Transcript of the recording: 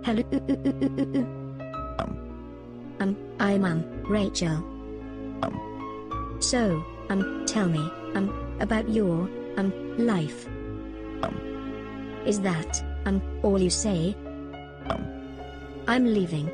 Hello. I'm Rachel. So, tell me, about your, life. Is that, all you say? I'm leaving.